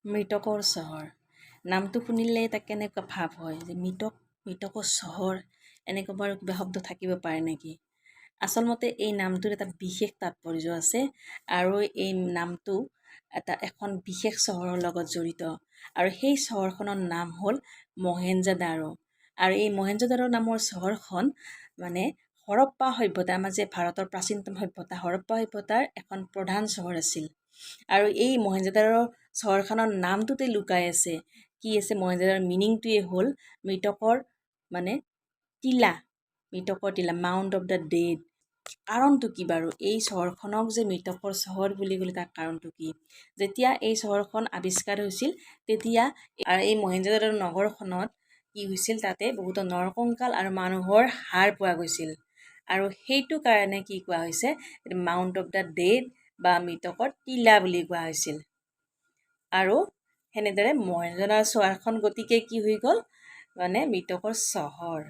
মৃতকৰ চহৰ নামটো শুনিলে এটা কেনেকুৱা ভাৱ হয় যে মৃতকৰ চহৰ এনেকুৱা বাৰু কিবা শব্দ থাকিব পাৰে নেকি। আচলমতে এই নামটোৰ এটা বিশেষ তাৎপৰ্য আছে আৰু এই নামটো এখন বিশেষ চহৰৰ লগত জড়িত আৰু সেই চহৰখনৰ নাম হ'ল মহেঞ্জোদাৰো। আৰু এই মহেঞ্জোদাৰো নামৰ চহৰখন মানে হৰপ্পা সভ্যতা, আমাৰ যে ভাৰতৰ প্ৰাচীনতম সভ্যতা হৰপ্পা সভ্যতাৰ এখন প্ৰধান চহৰ আছিল। আৰু এই মহেঞ্জোদাৰো চহৰখনৰ নামটোতে লুকাই আছে কি আছে, মহেঞ্জোদাৰোৰ মিনিংটোৱে হ'ল মৃতকৰ মানে টিলা, মাউণ্ট অফ দ্য ডেড। কাৰণটো কি বাৰু, এই চহৰখনক যে মৃতকৰ চহৰ বুলি ক'লে তাৰ কাৰণটো কি? যেতিয়া এই চহৰখন আৱিষ্কাৰ হৈছিল তেতিয়া এই মহেঞ্জোদাৰো নগৰখনত কি হৈছিল, তাতে বহুতো নৰকংকাল আৰু মানুহৰ হাড় পোৱা গৈছিল আৰু সেইটো কাৰণে কি কোৱা হৈছে, মাউণ্ট অফ দ্য ডেড বা মৃতকৰ টিলা বুলি কোৱা হৈছিল। আৰু সেনেদৰে মহেঞ্জোদাৰো চহৰখন গতিকে কি হৈ গ'ল, মানে মৃতকৰ চহৰ।